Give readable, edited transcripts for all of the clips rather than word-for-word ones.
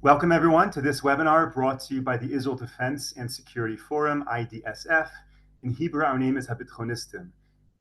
Welcome everyone to this webinar brought to you by the Israel Defense and Security Forum, IDSF. In Hebrew, our name is Habitchonistim.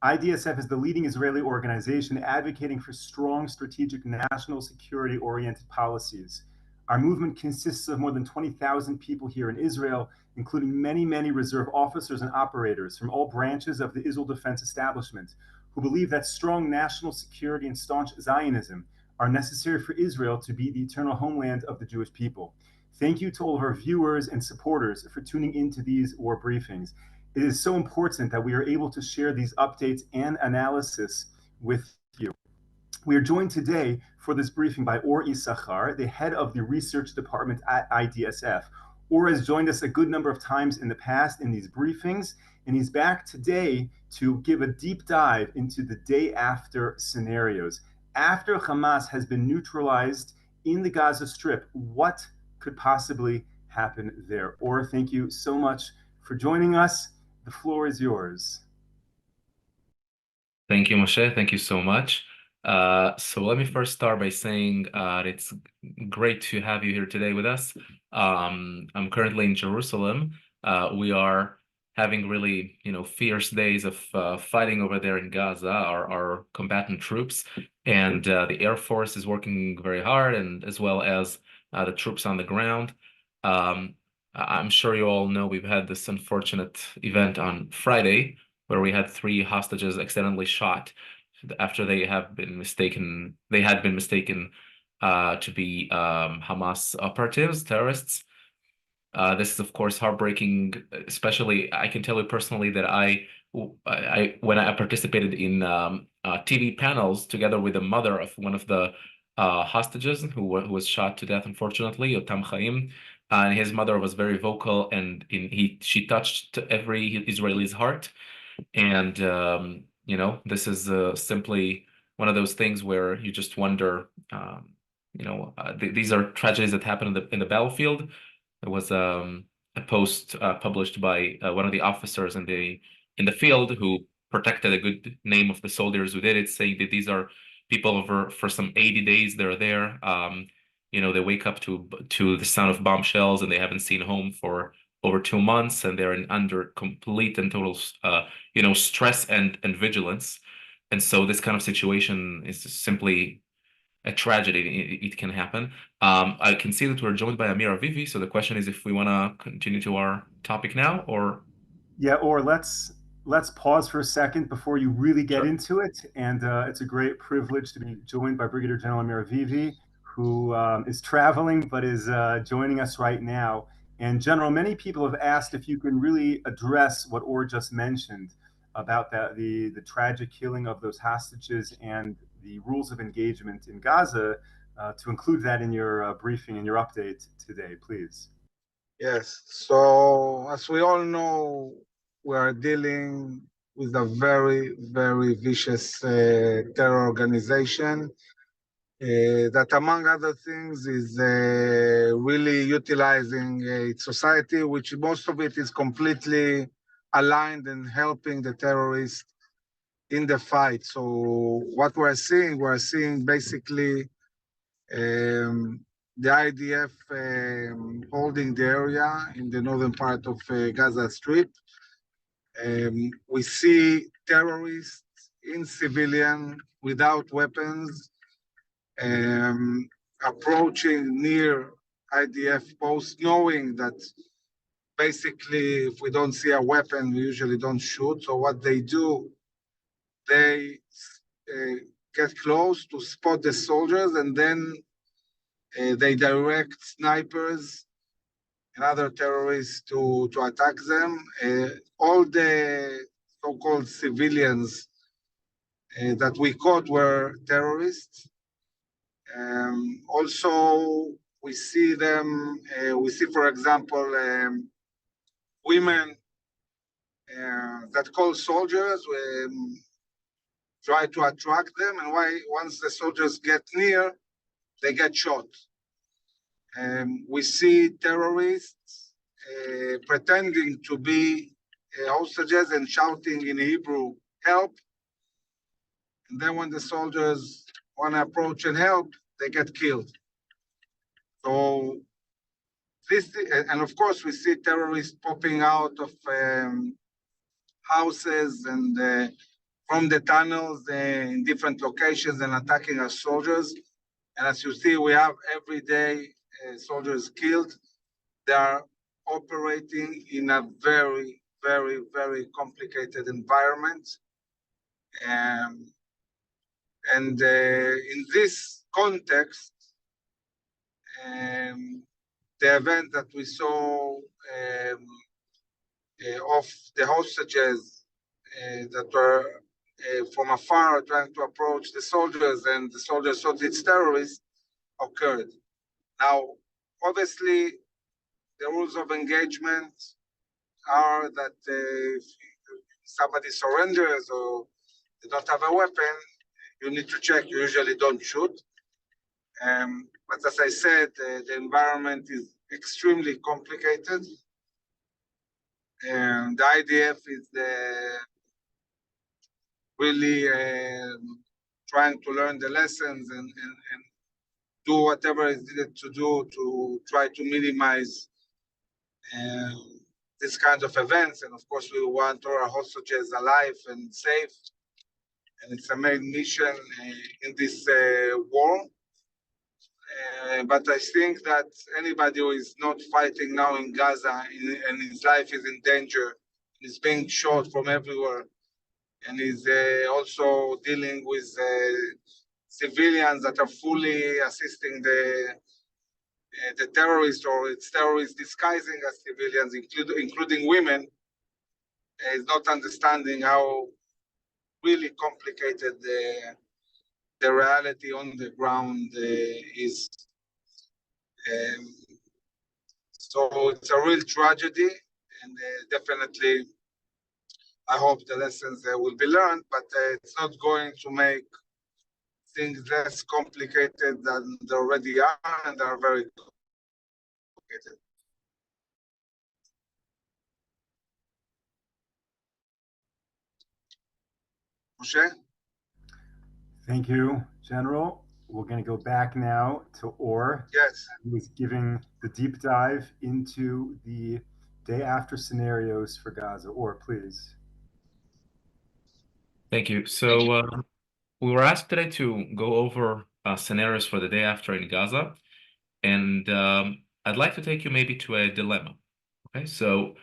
IDSF is the leading Israeli organization advocating for strong strategic national security-oriented policies. Our movement consists of more than 20,000 people here in Israel, including many reserve officers and operators from all branches of the Israel defense establishment, who believe that strong national security and staunch Zionism are necessary for Israel to be the eternal homeland of the Jewish people. Thank you to all of our viewers and supporters for tuning into these war briefings. It is so important that we are able to share these updates and analysis with you. We are joined today for this briefing by Or Issachar, the head of the research department at IDSF. Or has joined us a good number of times in the past in these briefings, and he's back today to give a deep dive into the day after scenarios. After Hamas has been neutralized in the Gaza Strip, what could possibly happen there? Or, thank you so much for joining us. The floor is yours. Thank you, Moshe. Thank you so much. So let me first start by saying it's great to have you here today with us. I'm currently in Jerusalem. We are having really, fierce days of fighting over there in Gaza, our combatant troops, and the Air Force is working very hard, and as well as the troops on the ground. I'm sure you all know we've had this unfortunate event on Friday, where we had 3 hostages accidentally shot after they had been mistaken to be Hamas operatives, terrorists. This is, of course, heartbreaking. Especially, I can tell you personally that when I participated in TV panels together with the mother of one of the hostages who was shot to death, unfortunately, Yotam Chaim, and his mother was very vocal, and she touched every Israeli's heart. And this is simply one of those things where you just wonder. These are tragedies that happen in the battlefield. There was a post published by one of the officers in the field who protected a good name of the soldiers who did it, saying that these are people over for some 80 days they're there. They wake up to the sound of bombshells, and they haven't seen home for over 2 months, and they're under complete and total stress and vigilance. And so this kind of situation is simply a tragedy. It can happen. I can see that we're joined by Amir Avivi. So the question is if we want to continue to our topic now, or Yeah, or let's pause for a second before you really get sure. into it. And it's a great privilege to be joined by Brigadier General Amir Avivi, who is traveling but is joining us right now. And General, many people have asked if you can really address what Or just mentioned about the tragic killing of those hostages and the rules of engagement in Gaza, to include that in your briefing and your update today, please. Yes. So as we all know, we are dealing with a very vicious terror organization that, among other things, is really utilizing its society, which most of it is completely aligned and helping the terrorists in the fight. So what we're seeing basically the IDF holding the area in the northern part of Gaza Strip. We see terrorists in civilian without weapons approaching near IDF posts, knowing that basically if we don't see a weapon, we usually don't shoot. So what they do, they get close to spot the soldiers, and then they direct snipers and other terrorists to attack them. All the so-called civilians that we caught were terrorists. Also, we see, for example, women that call soldiers, try to attract them, and once the soldiers get near, they get shot. We see terrorists pretending to be hostages and shouting in Hebrew, help. And then when the soldiers want to approach and help, they get killed. So this, and of course, we see terrorists popping out of houses and from the tunnels in different locations and attacking our soldiers. And as you see, we have every day soldiers killed. They are operating in a very, very, very complicated environment. And in this context, the event that we saw of the hostages that were from afar trying to approach the soldiers, and the soldiers thought it's terrorists, occurred. Now, obviously, the rules of engagement are that if somebody surrenders or they don't have a weapon, you need to check. You usually don't shoot. But as I said, the environment is extremely complicated. And the IDF is really trying to learn the lessons and do whatever is needed to do to try to minimize this kind of events. And of course, we want our hostages alive and safe. And it's a main mission in this war. But I think that anybody who is not fighting now in Gaza and his life is in danger, is being shot from everywhere, and is also dealing with civilians that are fully assisting the terrorists, or it's terrorists disguising as civilians, including women, is not understanding how really complicated the reality on the ground is. So it's a real tragedy, and definitely I hope the lessons will be learned, but it's not going to make things less complicated than they already are, and are very complicated. Moshe? Thank you, General. We're going to go back now to Or. Yes. Who is giving the deep dive into the day after scenarios for Gaza. Or, please. Thank you. So we were asked today to go over scenarios for the day after in Gaza, and I'd like to take you maybe to a dilemma. Okay, so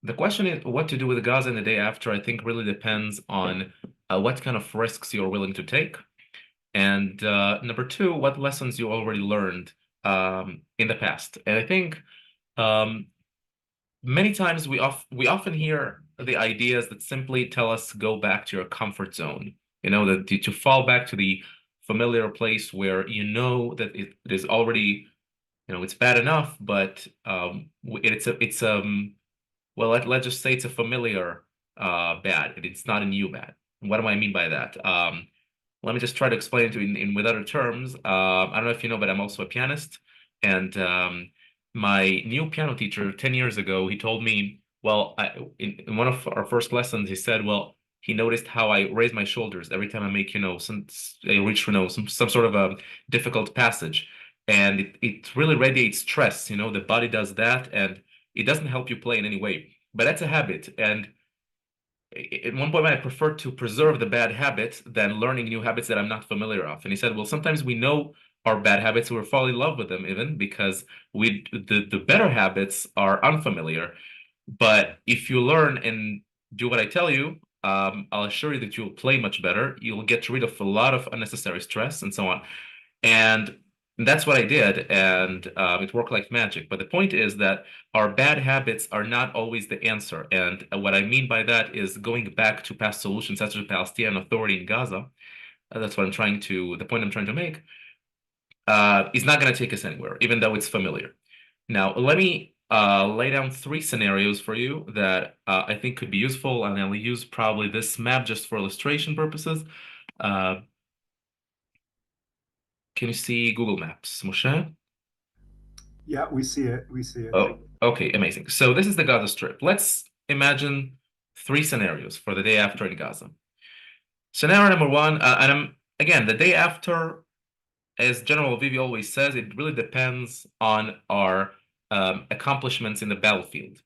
the question is what to do with Gaza in the day after, I think really depends on what kind of risks you're willing to take. And number two, what lessons you already learned in the past. And I think many times we often hear the ideas that simply tell us go back to your comfort zone, that to fall back to the familiar place where you know that it is already, it's bad enough, but well, let's just say it's a familiar bad. It's not a new bad. What do I mean by that? Let me just try to explain it in with other terms. I don't know if you know, but I'm also a pianist. And my new piano teacher 10 years ago, he told me, well, in one of our first lessons, he said, well, he noticed how I raise my shoulders every time I make, I reach for, some sort of a difficult passage. And it really radiates stress, the body does that, and it doesn't help you play in any way. But that's a habit. And at one point, I prefer to preserve the bad habit than learning new habits that I'm not familiar of. And he said, well, sometimes we know our bad habits, we're falling in love with them even because the better habits are unfamiliar. But if you learn and do what I tell you, I'll assure you that you'll play much better. You'll get rid of a lot of unnecessary stress and so on. And that's what I did, and it worked like magic. But the point is that our bad habits are not always the answer. And what I mean by that is going back to past solutions, such as Palestinian Authority in Gaza. That's what the point I'm trying to make, is not going to take us anywhere, even though it's familiar. Now, let me lay down 3 scenarios for you that I think could be useful, and I'll use probably this map just for illustration purposes. Can you see Google Maps, Moshe? Yeah, we see it. We see it. Oh, okay, amazing. So this is the Gaza Strip. Let's imagine 3 scenarios for the day after in Gaza. Scenario number 1, again, the day after as General Vivi always says, it really depends on our accomplishments in the battlefield.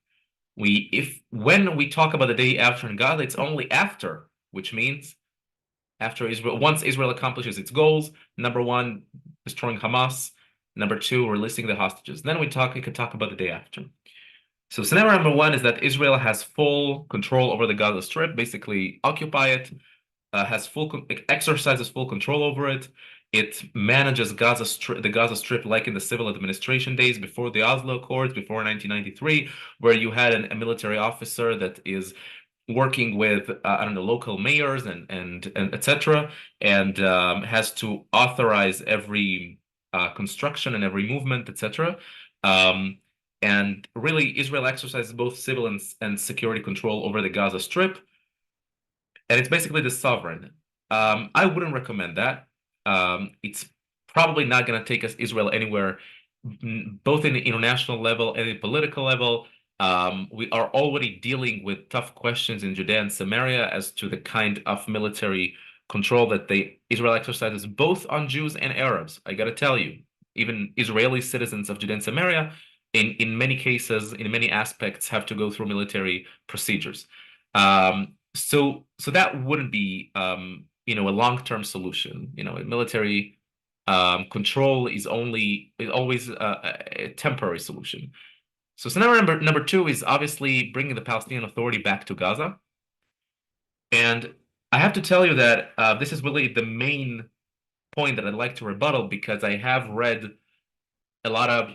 When we talk about the day after in Gaza, it's only after, which means after Israel, once Israel accomplishes its goals, number one, destroying Hamas, number two, releasing the hostages. Then we could talk about the day after. So scenario number one is that Israel has full control over the Gaza Strip, basically occupy it, exercises full control over it. It manages the Gaza Strip like in the civil administration days before the Oslo Accords, before 1993, where you had a military officer that is working with I don't know, local mayors and etc. and has to authorize every construction and every movement, etc. And really, Israel exercises both civil and security control over the Gaza Strip, and it's basically the sovereign. I wouldn't recommend that. It's probably not going to take us Israel anywhere, both in the international level and the political level. We are already dealing with tough questions in Judea and Samaria as to the kind of military control that Israel exercises both on Jews and Arabs. I got to tell you, even Israeli citizens of Judea and Samaria, in many cases, in many aspects, have to go through military procedures. So that wouldn't be a long-term solution. Military control is always a temporary solution. So scenario number two is obviously bringing the Palestinian Authority back to Gaza. And I have to tell you that this is really the main point that I'd like to rebuttal, because I have read a lot of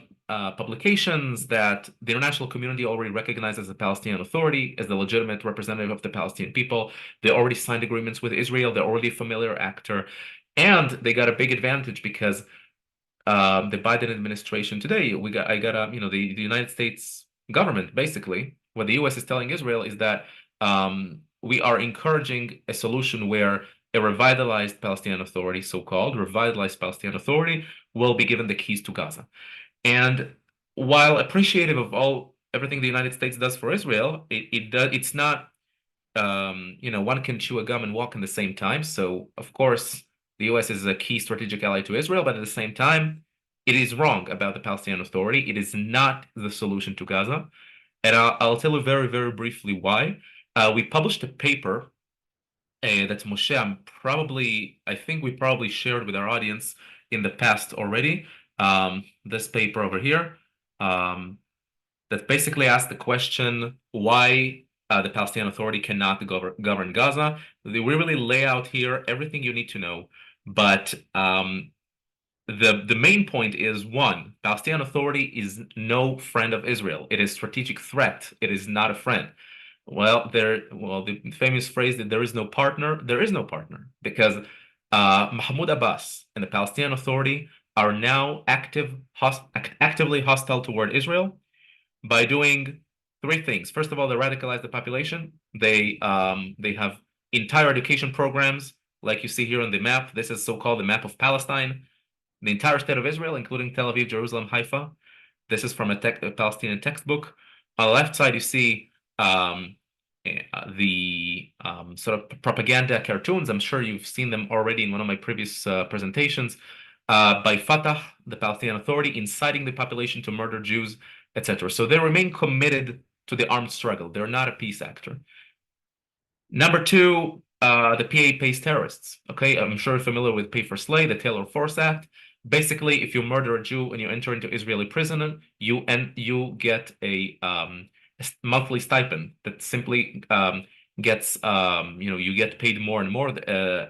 publications that the international community already recognizes the Palestinian Authority as the legitimate representative of the Palestinian people. They already signed agreements with Israel. They're already a familiar actor. And they got a big advantage because the Biden administration today, the United States government, basically, what the US is telling Israel is that we are encouraging a solution where a revitalized Palestinian Authority, so-called revitalized Palestinian Authority, will be given the keys to Gaza. And while appreciative of everything the United States does for Israel, it's not one can chew a gum and walk in the same time. So of course the US is a key strategic ally to Israel, but at the same time, it is wrong about the Palestinian Authority. It is not the solution to Gaza. And I'll tell you very, very briefly why. We published a paper that Moshe, I think we probably shared with our audience in the past already. This paper over here that basically asked the question why the Palestinian Authority cannot govern Gaza. We really lay out here everything you need to know. But the main point is, one, Palestinian Authority is no friend of Israel. It is a strategic threat. It is not a friend. Well, the famous phrase that there is no partner because Mahmoud Abbas and the Palestinian Authority are now actively hostile toward Israel by doing three things. First of all, they radicalize the population. They have entire education programs, like you see here on the map. This is so-called the map of Palestine. The entire state of Israel, including Tel Aviv, Jerusalem, Haifa. This is from a Palestinian textbook. On the left side, you see the sort of propaganda cartoons. I'm sure you've seen them already in one of my previous presentations by Fatah, the Palestinian Authority, inciting the population to murder Jews, etc. So they remain committed to the armed struggle. They're not a peace actor. Number two, the PA pays terrorists. Okay, I'm sure you're familiar with Pay for Slay, the Taylor Force Act. Basically, if you murder a Jew and you enter into Israeli prison, you get a monthly stipend that simply gets you get paid more and more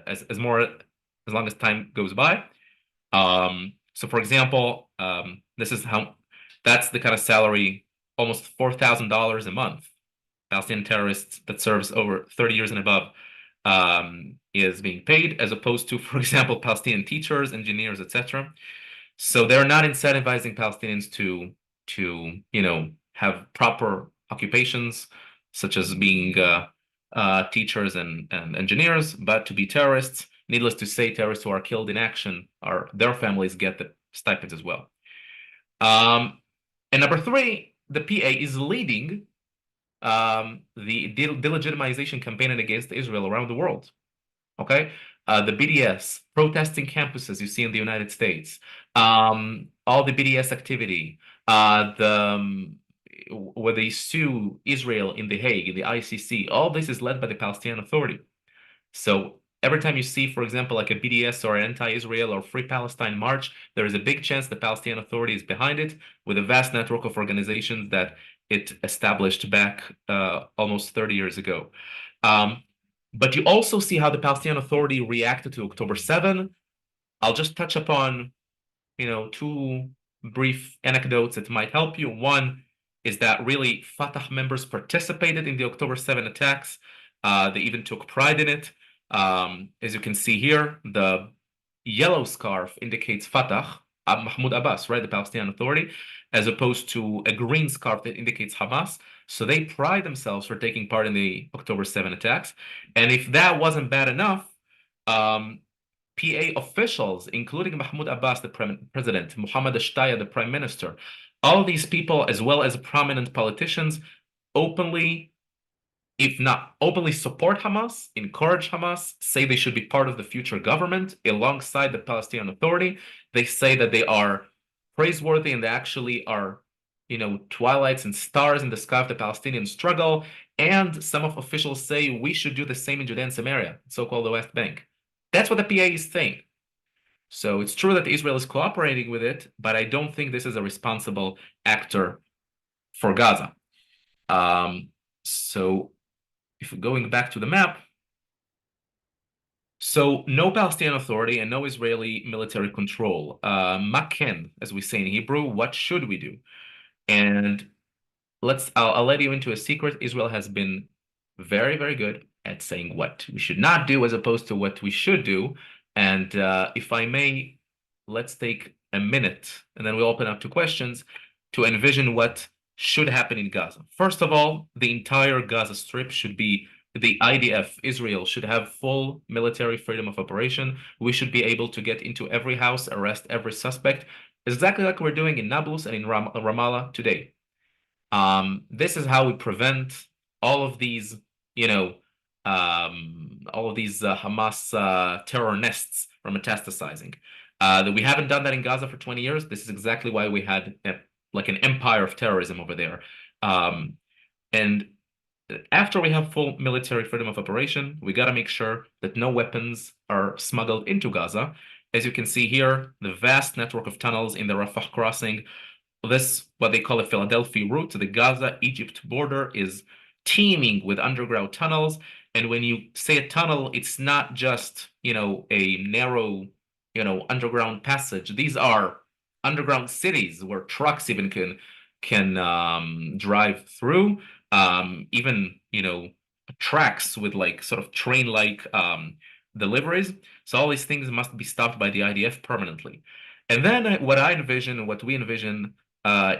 as long as time goes by. So for example, that's the kind of salary, almost $4,000 a month. Palestinian terrorists that serves over 30 years and above is being paid, as opposed to, for example, Palestinian teachers, engineers, etc. So they're not incentivizing Palestinians to have proper occupations, such as being teachers and engineers, but to be terrorists. Needless to say, terrorists who are killed in action, their families get the stipends as well. And number three, the PA is leading the delegitimization campaign against Israel around the world. Okay, the BDS protesting campuses you see in the United States, all the BDS activity, where they sue Israel in The Hague, in the ICC, all this is led by the Palestinian Authority. So every time you see, for example, like a BDS or an anti-Israel or Free Palestine march, there is a big chance the Palestinian Authority is behind it, with a vast network of organizations that it established back almost 30 years ago. But you also see how the Palestinian Authority reacted to October 7. I'll just touch upon, two brief anecdotes that might help you. One is that really Fatah members participated in the October 7 attacks. They even took pride in it. As you can see here, the yellow scarf indicates Fatah, Mahmoud Abbas, right, the Palestinian Authority, as opposed to a green scarf that indicates Hamas. So they pride themselves for taking part in the October 7 attacks. And if that wasn't bad enough, PA officials, including Mahmoud Abbas, the president, Mohammed Ashtaya, the prime minister, all these people, as well as prominent politicians, openly, if not openly, support Hamas, encourage Hamas, say they should be part of the future government alongside the Palestinian Authority. They say that they are praiseworthy and they actually are, twilights and stars in the sky of the Palestinian struggle. And some of officials say we should do the same in Judea and Samaria, so-called the West Bank. That's what the PA is saying. So it's true that Israel is cooperating with it, but I don't think this is a responsible actor for Gaza. So if we're going back to the map, so no Palestinian Authority and no Israeli military control. Maken, as we say in Hebrew, what should we do? And I'll let you into a secret. Israel has been very, very good at saying what we should not do as opposed to what we should do. And if I may, let's take a minute and then we'll open up to questions to envision what should happen in Gaza. First of all, the entire Gaza Strip should be, the IDF, Israel, should have full military freedom of operation. We should be able to get into every house, arrest every suspect, exactly like we're doing in Nablus and in Ramallah today. This is how we prevent all of these, Hamas terror nests from metastasizing. That we haven't done that in Gaza for 20 years. This is exactly why we had an empire of terrorism over there. And after we have full military freedom of operation, we got to make sure that no weapons are smuggled into Gaza. As you can see here, the vast network of tunnels in the Rafah crossing. This, what they call a Philadelphia route to the Gaza-Egypt border, is teeming with underground tunnels. And when you say a tunnel, it's not just, a narrow, underground passage. These are underground cities where trucks even can drive through. Even, tracks with sort of train-like deliveries. So all these things must be stopped by the IDF permanently. And then what we envision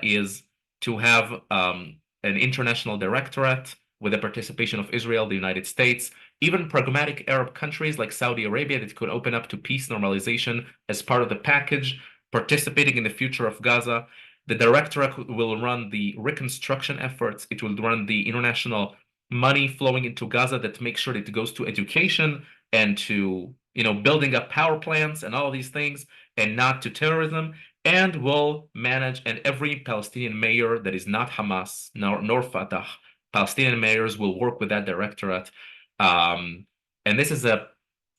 is to have an international directorate with the participation of Israel, the United States, even pragmatic Arab countries like Saudi Arabia that could open up to peace normalization as part of the package, participating in the future of Gaza. The directorate will run the reconstruction efforts. It will run the international money flowing into Gaza that makes sure that it goes to education and to building up power plants and all of these things, and not to terrorism. And will manage, and every Palestinian mayor that is not Hamas nor Fatah, Palestinian mayors will work with that directorate. And this is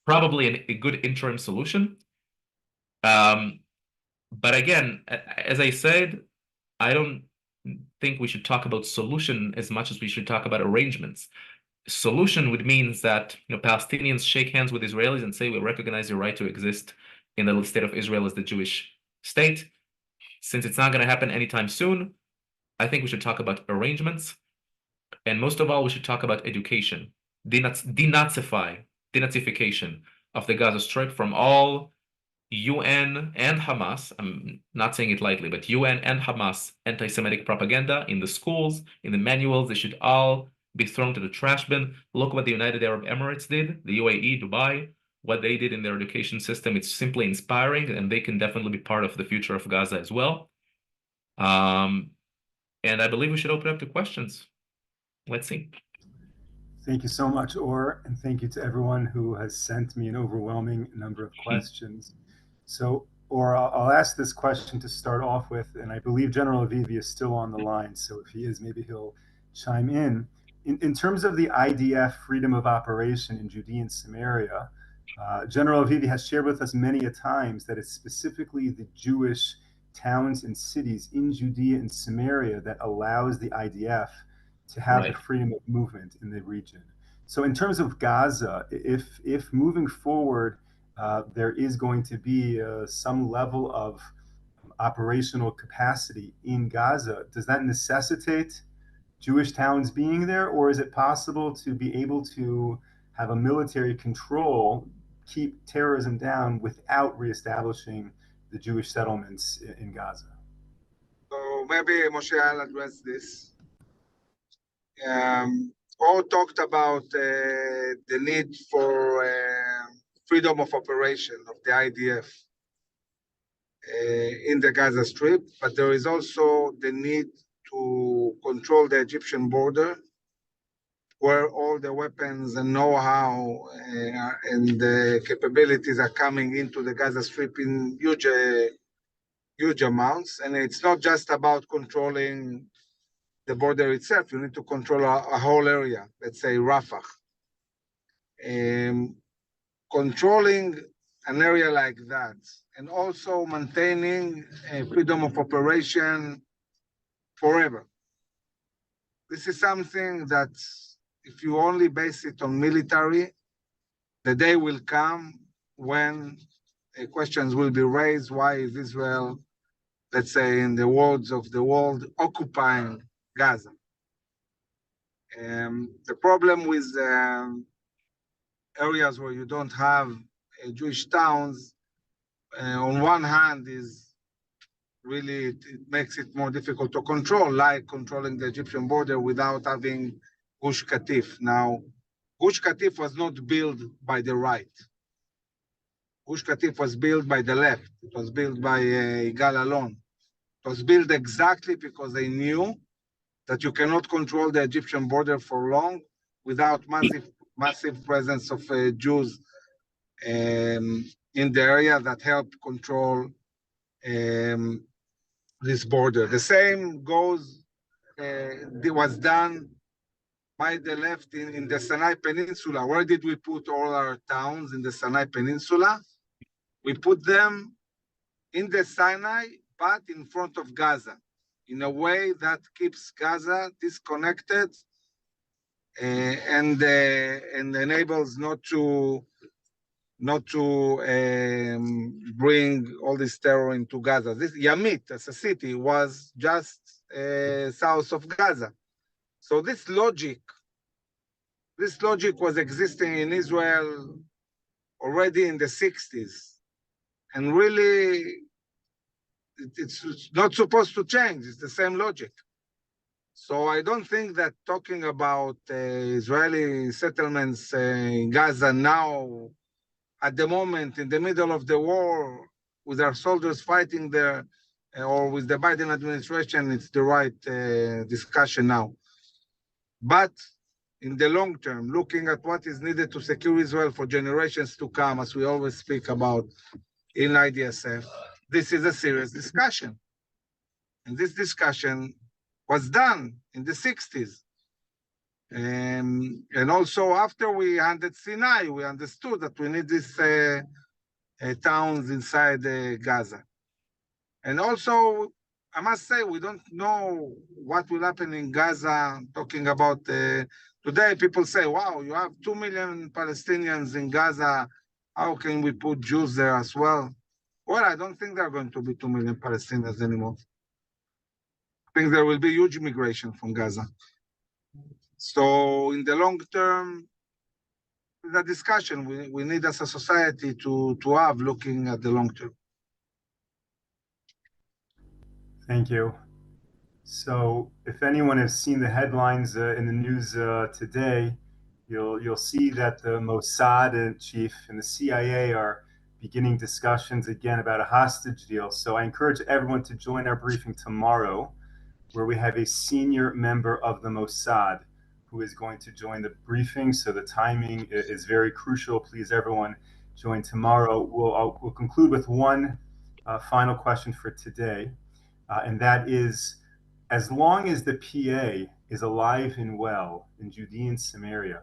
probably a good interim solution. But again, as I said, I don't think we should talk about solution as much as we should talk about arrangements. Solution would mean that Palestinians shake hands with Israelis and say we recognize your right to exist in the state of Israel as the Jewish state. Since it's not going to happen anytime soon, I think we should talk about arrangements. And most of all, we should talk about education, denazification of the Gaza Strip from all UN and Hamas, I'm not saying it lightly, but UN and Hamas anti-Semitic propaganda in the schools, in the manuals. They should all be thrown to the trash bin. Look what the United Arab Emirates did, the UAE, Dubai, what they did in their education system. It's simply inspiring, and they can definitely be part of the future of Gaza as well. And I believe we should open up to questions. Let's see. Thank you so much, Or, and thank you to everyone who has sent me an overwhelming number of questions. So, Or, I'll ask this question to start off with, and I believe General Avivi is still on the line, so if he is, maybe he'll chime in. In terms of the IDF freedom of operation in Judea and Samaria, General Avivi has shared with us many a times that it's specifically the Jewish towns and cities in Judea and Samaria that allows the IDF to have the Right. freedom of movement in the region. So, in terms of Gaza, if moving forward there is going to be some level of operational capacity in Gaza, does that necessitate Jewish towns being there, or is it possible to be able to have a military control, keep terrorism down without reestablishing the Jewish settlements in Gaza? So maybe Moshe, I'll address this. Or talked about the need for freedom of operation of the IDF in the Gaza Strip, but there is also the need to control the Egyptian border, where all the weapons and know-how and the capabilities are coming into the Gaza Strip in huge amounts. And it's not just about controlling the border itself. You need to control a whole area, let's say Rafah. Controlling an area like that and also maintaining freedom of operation forever. This is something that if you only base it on military, the day will come when questions will be raised. Why is Israel, let's say in the words of the world, occupying Gaza? The problem with areas where you don't have Jewish towns, on one hand, is really it makes it more difficult to control, like controlling the Egyptian border without having Gush Katif. Now, Gush Katif was not built by the right. Gush Katif was built by the left. It was built by Yigal Alon. It was built exactly because they knew that you cannot control the Egyptian border for long without massive presence of Jews in the area that help control this border. The same goes, was done by the left in the Sinai Peninsula. Where did we put all our towns in the Sinai Peninsula? We put them in the Sinai, but in front of Gaza, in a way that keeps Gaza disconnected and enables not to bring all this terror into Gaza. This Yamit, as a city, was just south of Gaza. So this logic was existing in Israel already in the 60s. And really, it's not supposed to change. It's the same logic. So I don't think that talking about Israeli settlements in Gaza now, at the moment, in the middle of the war, with our soldiers fighting there, or with the Biden administration, it's the right discussion now. But in the long term, looking at what is needed to secure Israel for generations to come, as we always speak about in IDSF, this is a serious discussion. And this discussion was done in the 60s. And also after we handed Sinai, we understood that we need these towns inside Gaza. And also, I must say, we don't know what will happen in Gaza, talking about today, people say, wow, you have 2 million Palestinians in Gaza. How can we put Jews there as well? Well, I don't think there are going to be 2 million Palestinians anymore. I think there will be huge migration from Gaza. So in the long term, the discussion we need as a society to have looking at the long term. Thank you. So, if anyone has seen the headlines in the news today, you'll see that the Mossad chief and the CIA are beginning discussions again about a hostage deal. So, I encourage everyone to join our briefing tomorrow, where we have a senior member of the Mossad who is going to join the briefing. So the timing is very crucial. Please, everyone, join tomorrow. We'll conclude with one final question for today, and that is, as long as the PA is alive and well in Judea and Samaria,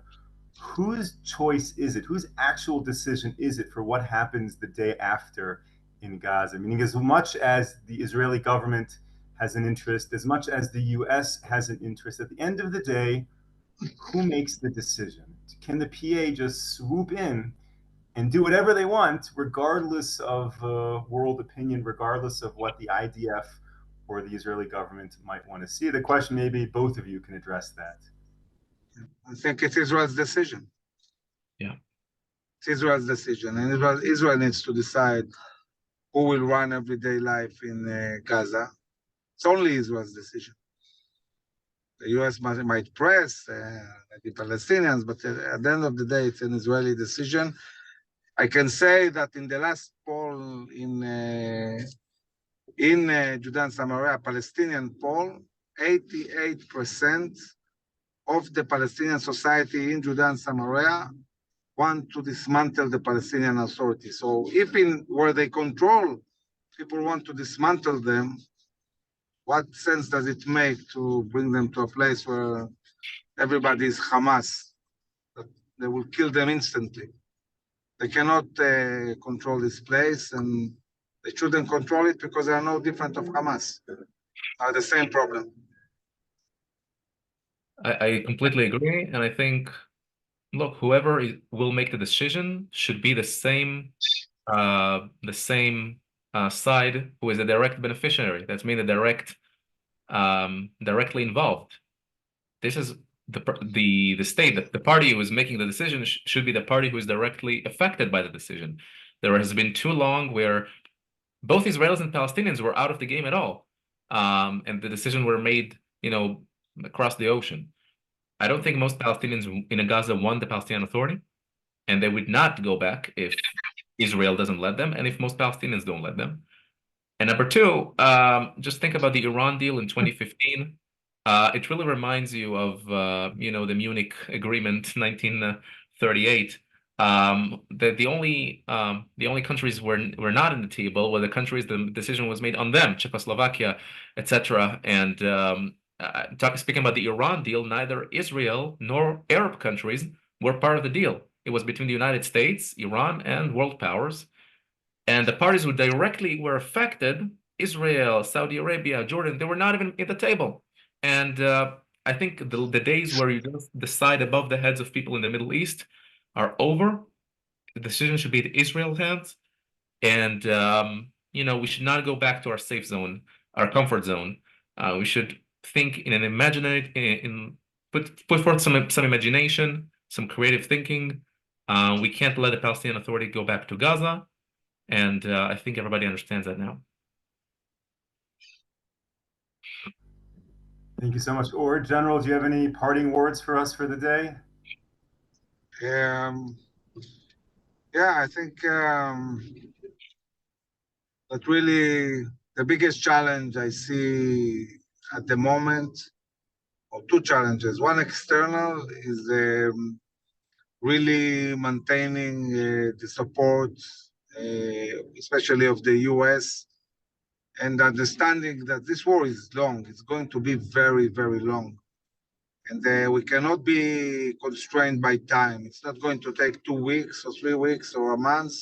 whose choice is it? Whose actual decision is it for what happens the day after in Gaza? Meaning, as much as the Israeli government has an interest, as much as the US has an interest, at the end of the day, who makes the decision? Can the PA just swoop in and do whatever they want, regardless of world opinion, regardless of what the IDF or the Israeli government might want to see? The question, maybe both of you can address that. I think it's Israel's decision. Yeah. It's Israel's decision, and Israel needs to decide who will run everyday life in Gaza. It's only Israel's decision. The US might press the Palestinians, but at the end of the day, it's an Israeli decision. I can say that in the last poll in Judea and Samaria, Palestinian poll, 88% of the Palestinian society in Judea and Samaria want to dismantle the Palestinian Authority. So if where they control, people want to dismantle them, what sense does it make to bring them to a place where everybody is Hamas? That they will kill them instantly. They cannot control this place, and they shouldn't control it because they are no different of Hamas. Are the same problem. I completely agree, and I think, look, whoever will make the decision should be the same side who is a direct beneficiary. That's mean the directly involved. This is the state, the party who is making the decision should be the party who is directly affected by the decision. There has been too long where both Israelis and Palestinians were out of the game at all, and the decision were made, across the ocean. I don't think most Palestinians in Gaza want the Palestinian Authority, and they would not go back if Israel doesn't let them, and if most Palestinians don't let them. And number two, just think about the Iran deal in 2015. It really reminds you of the Munich Agreement, 1938. The only countries were not in the table were the countries the decision was made on them, Czechoslovakia, etc. And speaking about the Iran deal, neither Israel nor Arab countries were part of the deal. It was between the United States, Iran, and world powers. And the parties who directly were affected, Israel, Saudi Arabia, Jordan, they were not even at the table. And I think the days where you just decide above the heads of people in the Middle East are over. The decision should be in Israel's hands. And, we should not go back to our safe zone, our comfort zone. We should think in an put forth some imagination, some creative thinking. We can't let the Palestinian Authority go back to Gaza. And I think everybody understands that now. Thank you so much. Or, General, do you have any parting words for us for the day? I think that really the biggest challenge I see at the moment, or two challenges. One external is really maintaining the support, especially of the US, and understanding that this war is long. It's going to be very, very long. And we cannot be constrained by time. It's not going to take 2 weeks or 3 weeks or a month.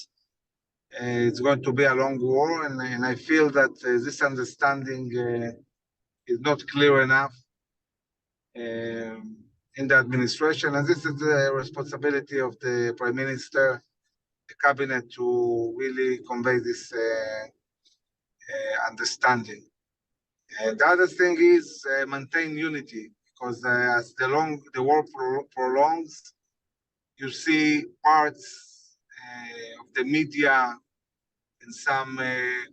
It's going to be a long war, and I feel that this understanding is not clear enough in the administration, and this is the responsibility of the Prime Minister, the cabinet, to really convey this understanding. And the other thing is maintain unity, because as the war prolongs, you see parts of the media and some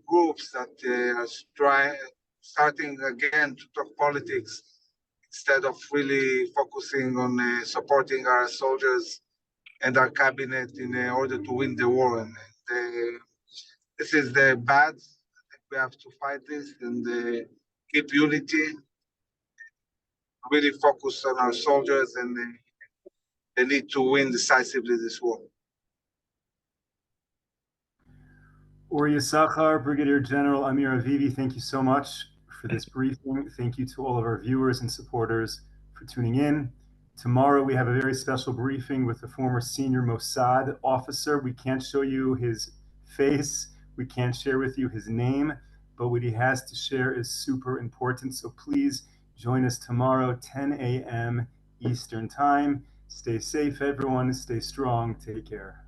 groups that are starting again to talk politics instead of really focusing on supporting our soldiers and our cabinet in order to win the war. And this is the bad. I think we have to fight this and keep unity. really focus on our soldiers, and they need to win decisively this war. Uri Yisachar, Brigadier General Amir Avivi, thank you so much for this briefing. Thank you to all of our viewers and supporters for tuning in. Tomorrow we have a very special briefing with a former senior Mossad officer. We can't show you his face, we can't share with you his name, but what he has to share is super important. So please join us tomorrow, 10 a.m. Eastern Time. Stay safe, everyone. Stay strong. Take care.